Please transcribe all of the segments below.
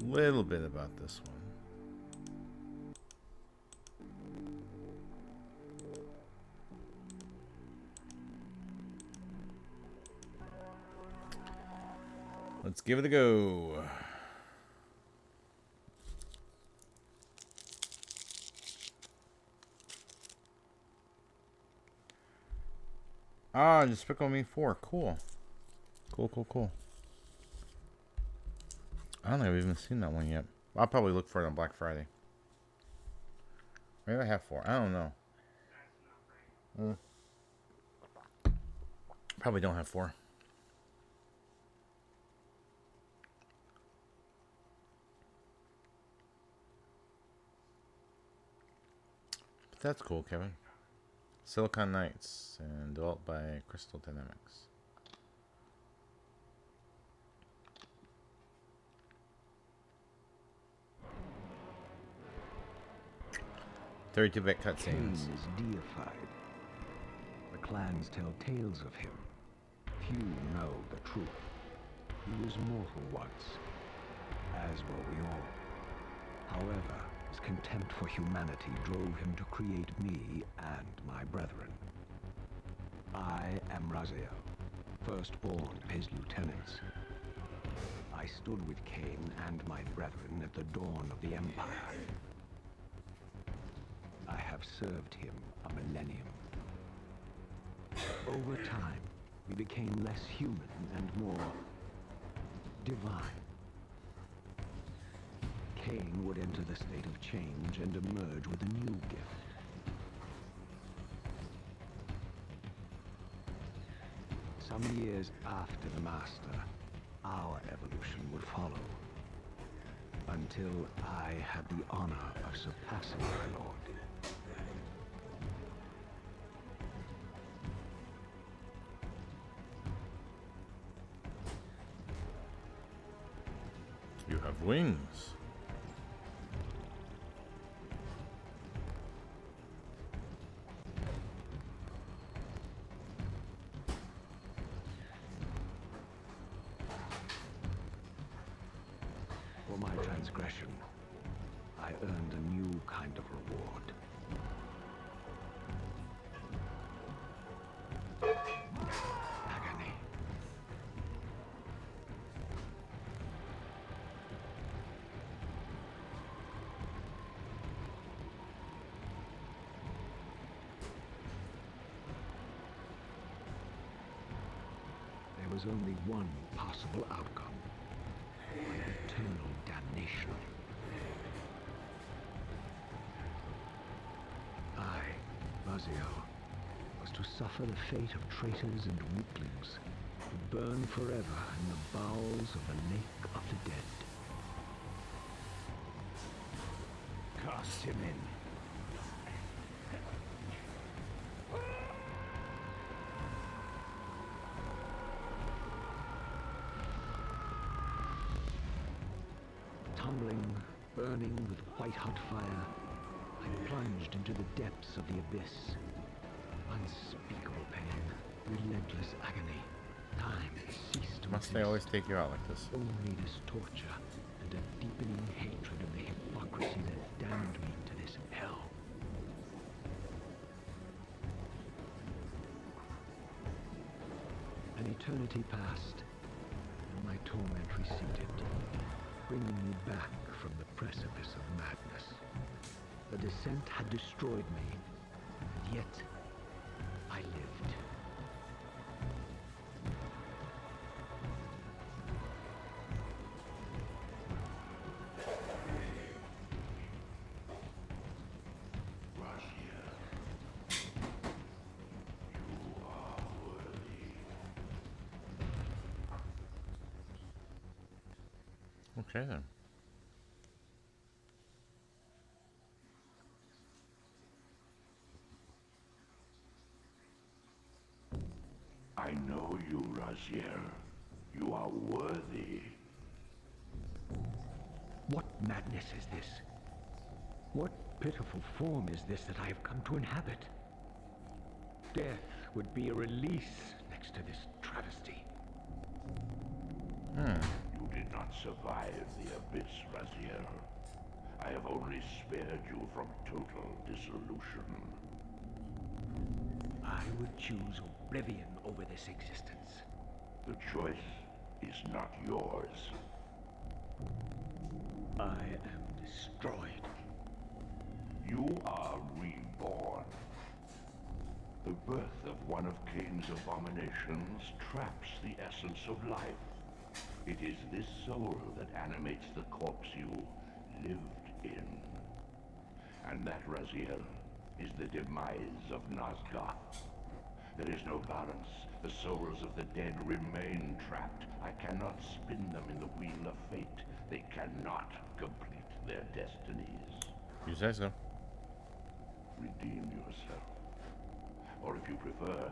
little bit about this one. Let's give it a go. Ah, Despicable Me 4. Cool. Cool. I don't think I've even seen that one yet. I'll probably look for it on Black Friday. Maybe I have 4. I don't know. Probably don't have 4. But that's cool, Kevin. Silicon Knights and developed by Crystal Dynamics. "32-bit cutscenes." Kain is deified. The clans tell tales of him. Few know the truth. He was mortal once, as were we all. However, his contempt for humanity drove him to create me and my brethren. I am Raziel, firstborn of his lieutenants. I stood with Kain and my brethren at the dawn of the Empire. I have served him a millennium. Over time, we became less human and more divine. Kain would enter the state of change and emerge with a new gift. Some years after the Master, our evolution would follow, until I had the honor of surpassing my lord. You have wings. For my transgression, I earned a new kind of reward. Agony. There was only one possible outcome. Eternal damnation. I, Raziel, was to suffer the fate of traitors and weaklings, to burn forever in the bowels of the lake of the dead. Cast him in. Tumbling, burning with white-hot fire, I plunged into the depths of the abyss. Unspeakable pain, relentless agony. Time ceased to Must they always take you out like this? Only this torture and a deepening hatred of the hypocrisy that damned me to this hell. An eternity passed, and my torment receded, bringing me back from the precipice of madness. The descent had destroyed me, and yet I lived. Okay then. I know you, Raziel. You are worthy. What madness is this? What pitiful form is this that I have come to inhabit? Death would be a release next to this travesty. You did cannot survive the abyss, Razier. I have only spared you from total dissolution. I would choose oblivion over this existence. The choice is not yours. I am destroyed. You are reborn. The birth of one of Kain's abominations traps the essence of life. It is this soul that animates the corpse you lived in. And that, Raziel, is the demise of Nosgoth. There is no balance. The souls of the dead remain trapped. I cannot spin them in the wheel of fate. They cannot complete their destinies. You say so. Redeem yourself. Or if you prefer,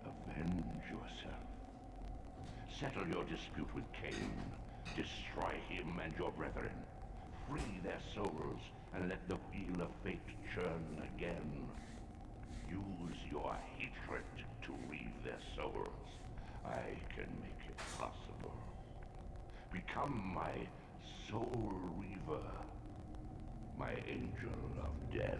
avenge yourself. Settle your dispute with Kain. Destroy him and your brethren. Free their souls and let the wheel of fate churn again. Use your hatred to reave their souls. I can make it possible. Become my soul reaver. My angel of death.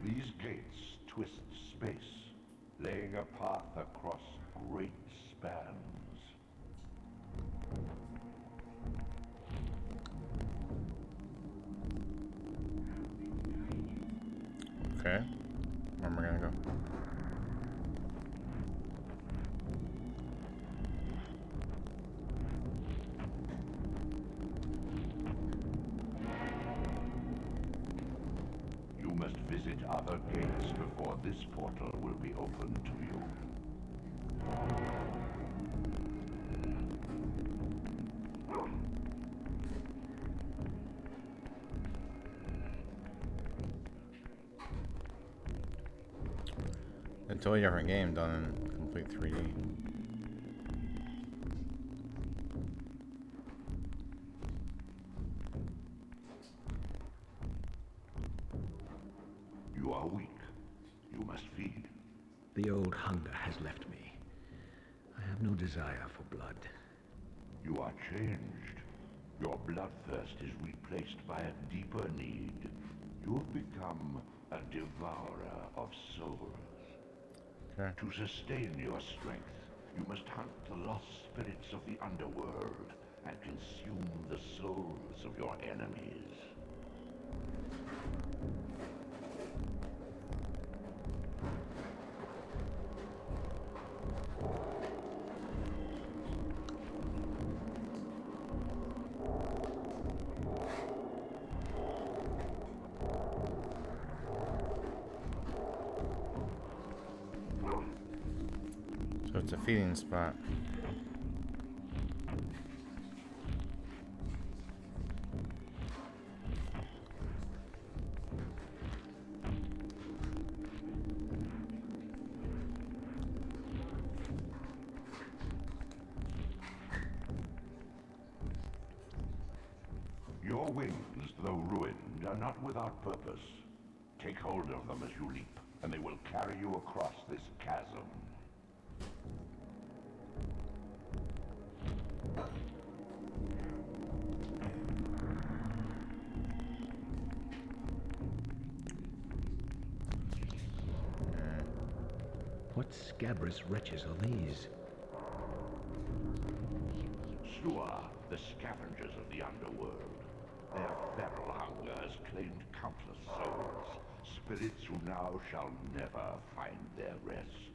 These gates twist space, laying a path across great spans. Okay. Where am I gonna go? You must visit other gates before this portal will be open to you. A totally different game done in complete 3D. You are weak. You must feed. The old hunger has left me. I have no desire for blood. You are changed. Your bloodthirst is replaced by a deeper need. You have become a devourer of souls. Okay. To sustain your strength, you must hunt the lost spirits of the underworld and consume the souls of your enemies. So it's a feeding spot. Your wings, though ruined, are not without purpose. Take hold of them as you leap, and they will carry you across this chasm. What scabrous wretches are these? Slua, the scavengers of the underworld. Their feral hunger has claimed countless souls, spirits who now shall never find their rest.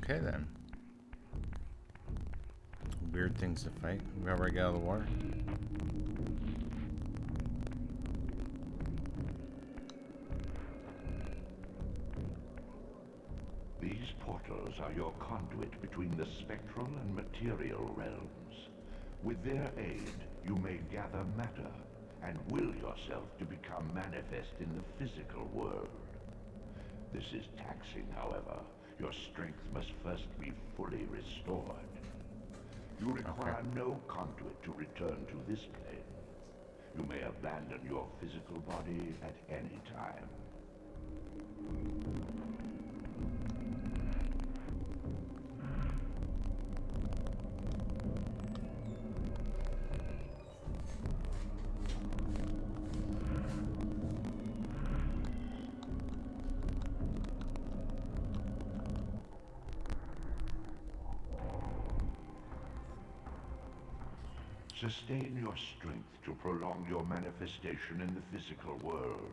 Okay then. Weird things to fight. We ever get out of the water? These portals are your conduit between the spectral and material realms. With their aid, you may gather matter and will yourself to become manifest in the physical world. This is taxing, however. Your strength must first be fully restored. You require no conduit to return to this plane. You may abandon your physical body at any time. Sustain your strength to prolong your manifestation in the physical world.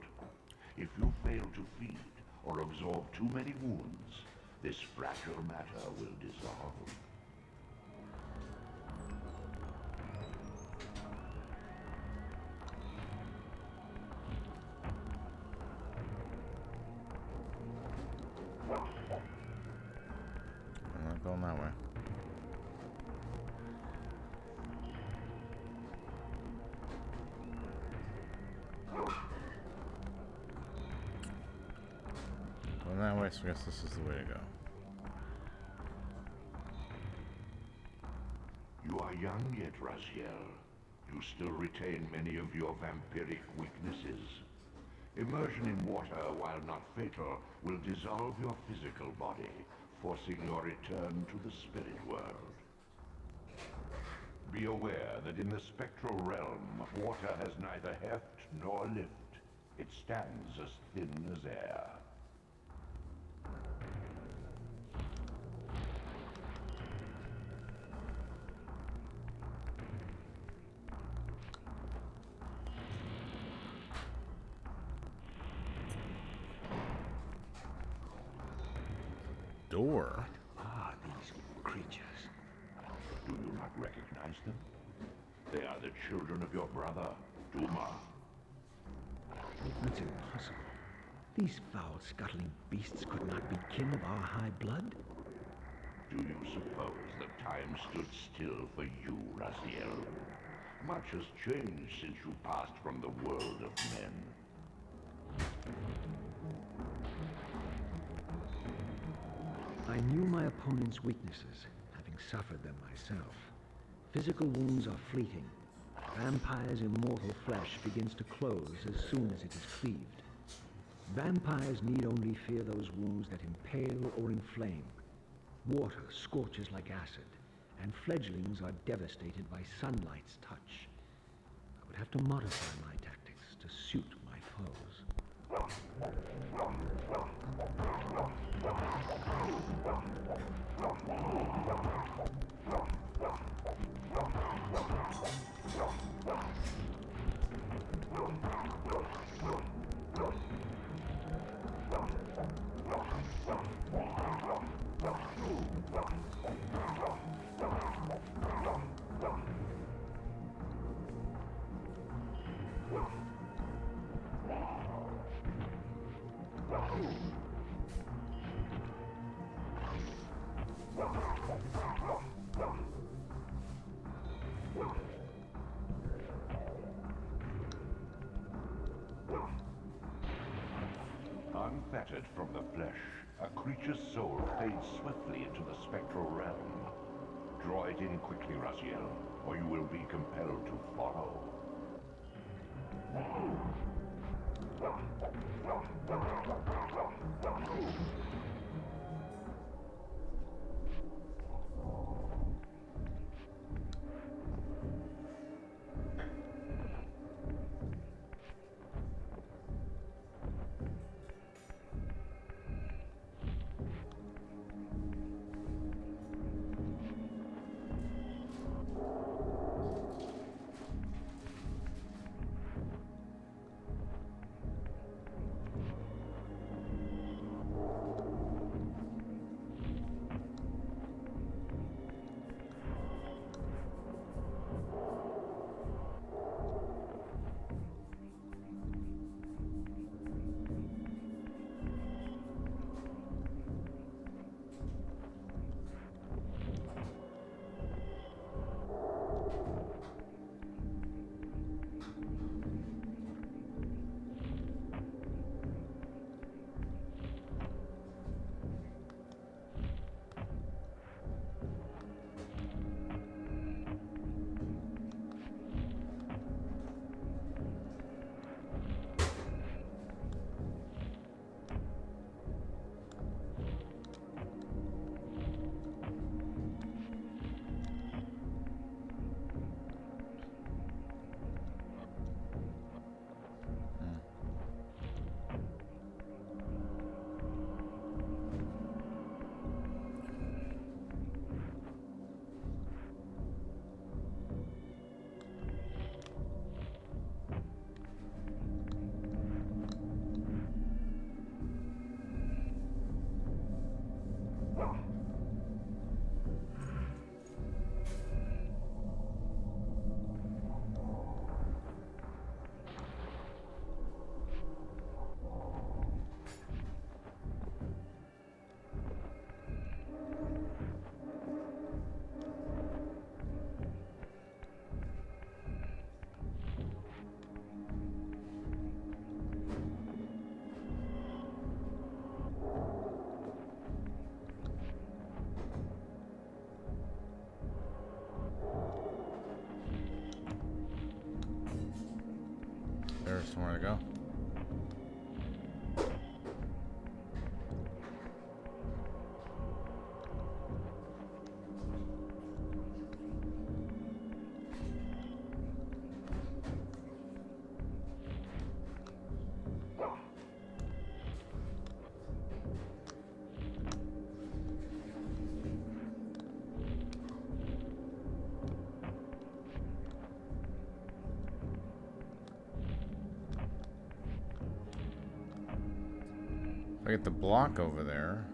If you fail to feed or absorb too many wounds, this fragile matter will dissolve. I'm not going that way. Going that way, so I guess this is the way to go. You are young yet, Raziel. You still retain many of your vampiric weaknesses. Immersion in water, while not fatal, will dissolve your physical body, forcing your return to the spirit world. Be aware that in the spectral realm, water has neither heft nor lift. It stands as thin as air. Door? Ah, these creatures. Do you not recognize them? They are the children of your brother, Duma. That's impossible. These foul, scuttling beasts could not be kin of our high blood. Do you suppose that time stood still for you, Raziel? Much has changed since you passed from the world of men. I knew my opponent's weaknesses, having suffered them myself. Physical wounds are fleeting. Vampire's immortal flesh begins to close as soon as it is cleaved. Vampires need only fear those wounds that impale or inflame. Water scorches like acid, and fledglings are devastated by sunlight's touch. I would have to modify my tactics to suit my foes. Unfettered from the flesh, a creature's soul fades swiftly into the spectral realm. Draw it in quickly, Raziel, or you will be compelled to follow. go. If I get the block over there,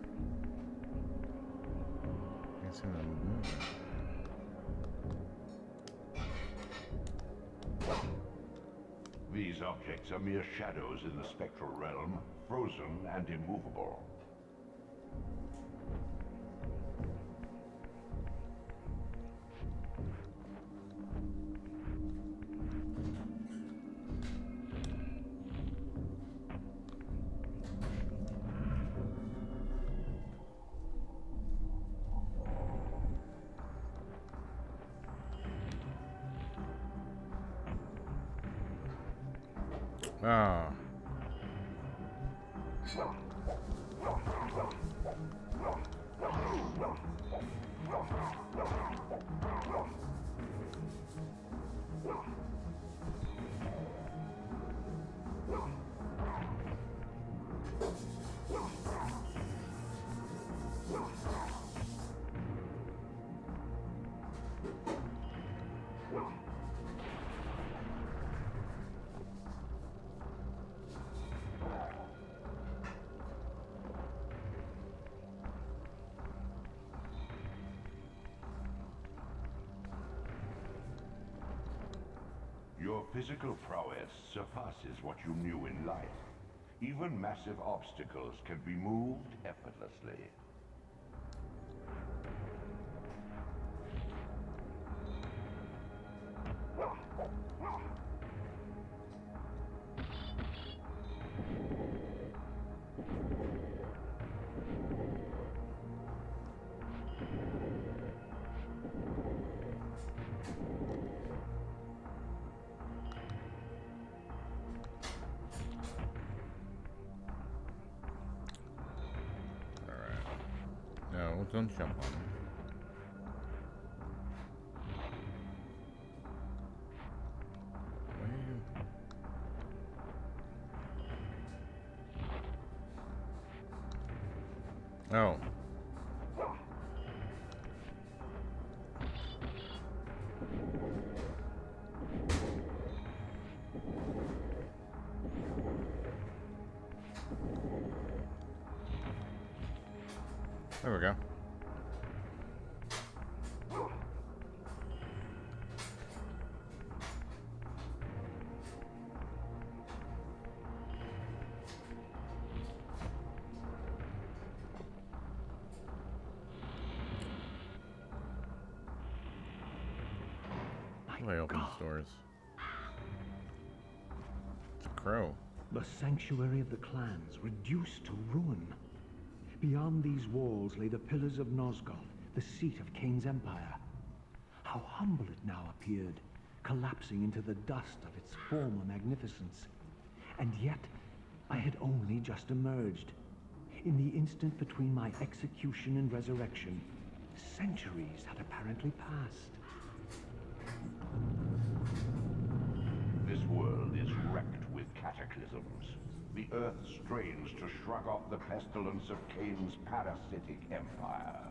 can't seem to move it. These objects are mere shadows in the spectral realm, frozen and immovable. Ah. Your physical prowess surpasses what you knew in life. Even massive obstacles can be moved effortlessly. No, don't jump on me. Oh. There we go. I open the doors. It's a crow. The sanctuary of the clans reduced to ruin. Beyond these walls lay the pillars of Nosgoth, the seat of Kain's empire. How humble it now appeared, collapsing into the dust of its former magnificence. And yet, I had only just emerged. In the instant between my execution and resurrection, centuries had apparently passed. This world is wrecked with cataclysms. The earth strains to shrug off the pestilence of Kain's parasitic empire.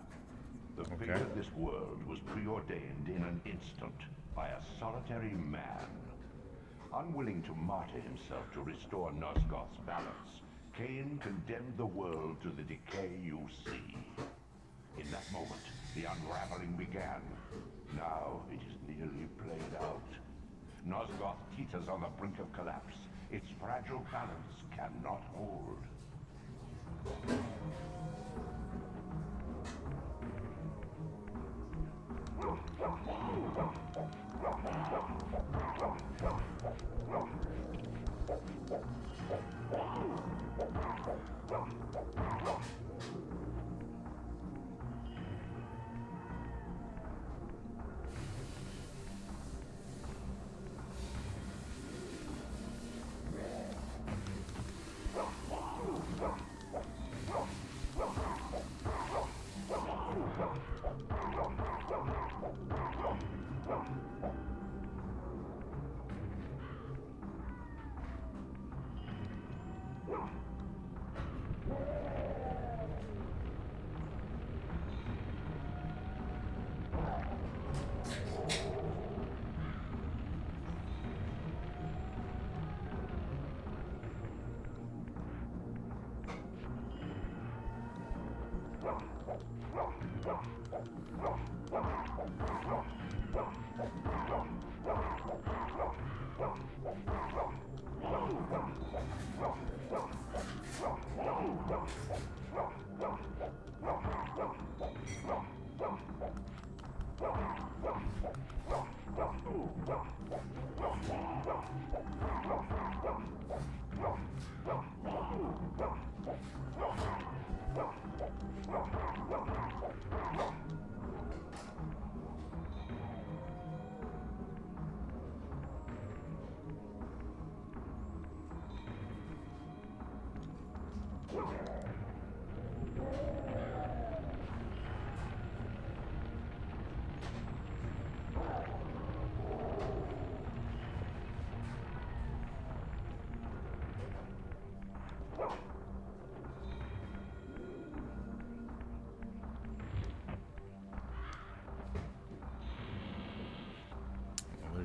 The fate of this world was preordained in an instant by a solitary man. Unwilling to martyr himself to restore Nosgoth's balance, Kain condemned the world to the decay you see. In that moment, the unraveling began. Now it is nearly played out. Nosgoth teeters on the brink of collapse. Its fragile balance cannot hold.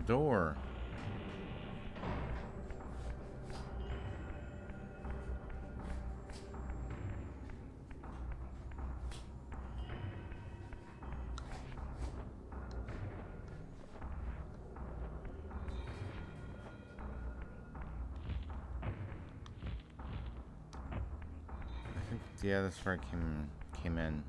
Door. I think, yeah, that's where I came in.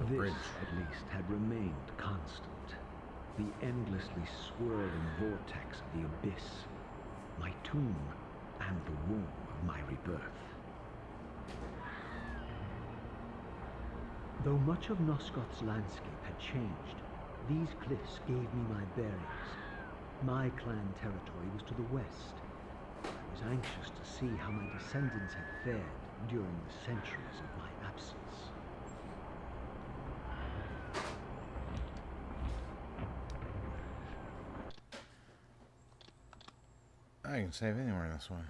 This, Bridge. at least, had remained constant. The endlessly swirling vortex of the abyss, my tomb, and the womb of my rebirth. Though much of Nosgoth's landscape had changed, these cliffs gave me my bearings. My clan territory was to the west. I was anxious to see how my descendants had fared during the centuries of my absence. I can save anywhere in this one.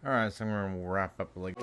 Alright, so I'm going to wrap up like...